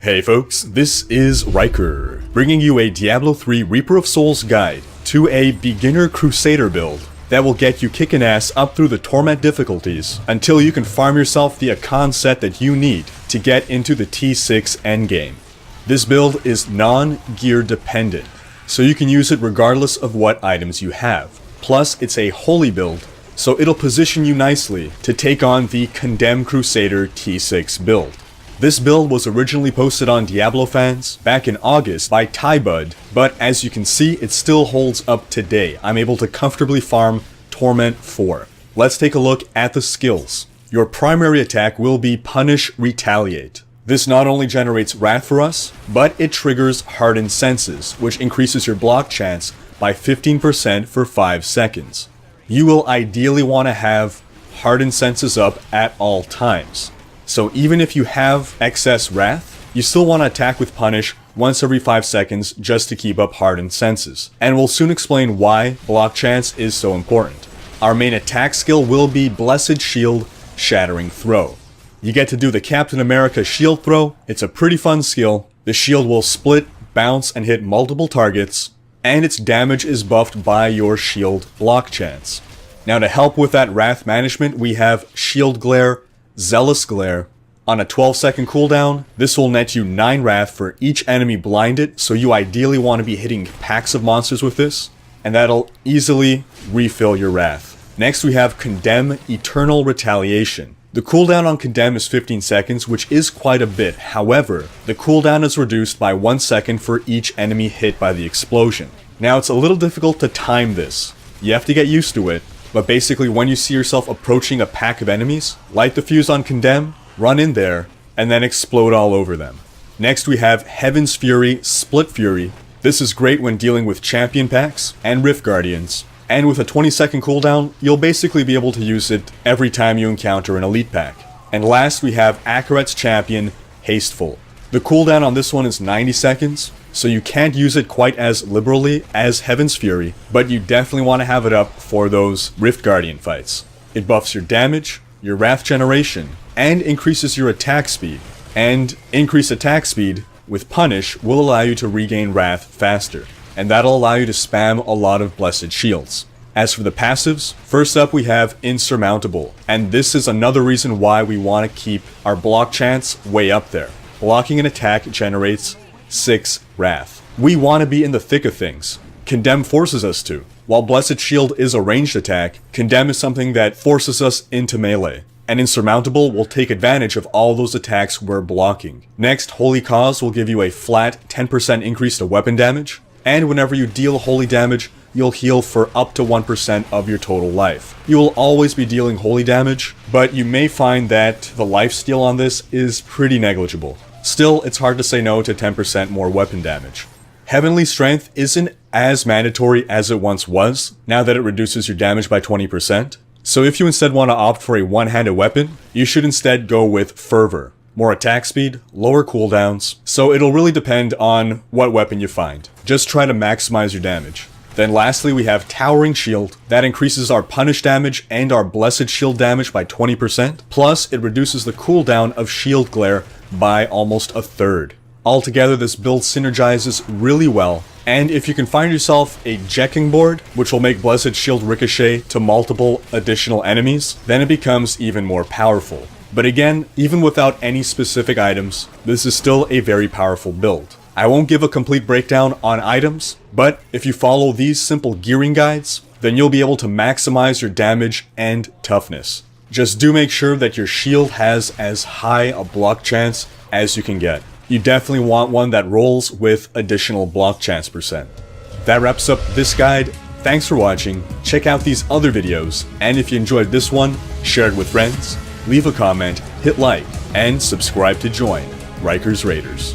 Hey folks, this is Riker, bringing you a Diablo 3 Reaper of Souls guide to a beginner Crusader build that will get you kicking ass up through the Torment difficulties until you can farm yourself the Akan set that you need to get into the T6 endgame. This build is non-gear dependent, so you can use it regardless of what items you have. Plus, it's a holy build, so it'll position you nicely to take on the Condemned Crusader T6 build. This build was originally posted on Diablo Fans back in August by Tybud, but as you can see, it still holds up today. I'm able to comfortably farm Torment 4. Let's take a look at the skills. Your primary attack will be Punish Retaliate. This not only generates Wrath for us, but it triggers Hardened Senses, which increases your block chance by 15% for 5 seconds. You will ideally want to have Hardened Senses up at all times. So even if you have excess Wrath, you still want to attack with Punish once every 5 seconds just to keep up Hardened Senses. And we'll soon explain why block chance is so important. Our main attack skill will be Blessed Shield Shattering Throw. You get to do the Captain America shield throw. It's a pretty fun skill. The shield will split, bounce, and hit multiple targets, and its damage is buffed by your shield block chance. Now to help with that Wrath management, we have Shield Glare, Zealous Glare. On a 12-second cooldown, this will net you 9 Wrath for each enemy blinded, so you ideally want to be hitting packs of monsters with this, and that'll easily refill your Wrath. Next we have Condemn Eternal Retaliation. The cooldown on Condemn is 15 seconds, which is quite a bit. However, the cooldown is reduced by 1 second for each enemy hit by the explosion. Now it's a little difficult to time this. You have to get used to it. But basically, when you see yourself approaching a pack of enemies, light the fuse on Condemn, run in there, and then explode all over them. Next we have Heaven's Fury, Split Fury. This is great when dealing with champion packs and Rift Guardians. And with a 20-second cooldown, you'll basically be able to use it every time you encounter an elite pack. And last we have Akarat's Champion, Hasteful. The cooldown on this one is 90 seconds. So you can't use it quite as liberally as Heaven's Fury, but you definitely want to have it up for those Rift Guardian fights. It buffs your damage, your Wrath generation, and increases your attack speed. And increased attack speed with Punish will allow you to regain Wrath faster, and that'll allow you to spam a lot of Blessed Shields. As for the passives, first up we have Insurmountable, and this is another reason why we want to keep our block chance way up there. Blocking an attack generates 6 Wrath. We want to be in the thick of things. Condemn forces us to. While Blessed Shield is a ranged attack, Condemn is something that forces us into melee. And Insurmountable will take advantage of all those attacks we're blocking. Next, Holy Cause will give you a flat 10% increase to weapon damage, and whenever you deal holy damage, you'll heal for up to 1% of your total life. You will always be dealing holy damage, but you may find that the lifesteal on this is pretty negligible. Still, it's hard to say no to 10% more weapon damage. Heavenly Strength isn't as mandatory as it once was, now that it reduces your damage by 20%. So if you instead want to opt for a one-handed weapon, you should instead go with Fervor. More attack speed, lower cooldowns, so it'll really depend on what weapon you find. Just try to maximize your damage. Then lastly we have Towering Shield. That increases our Punish damage and our Blessed Shield damage by 20%, plus it reduces the cooldown of Shield Glare by almost a third. Altogether, this build synergizes really well, and if you can find yourself a Jekking board, which will make Blessed Shield ricochet to multiple additional enemies, then it becomes even more powerful. But again, even without any specific items, this is still a very powerful build. I won't give a complete breakdown on items, but if you follow these simple gearing guides, then you'll be able to maximize your damage and toughness. Just do make sure that your shield has as high a block chance as you can get. You definitely want one that rolls with additional block chance percent. That wraps up this guide. Thanks for watching. Check out these other videos, and if you enjoyed this one, share it with friends, leave a comment, hit like, and subscribe to join Riker's Raiders.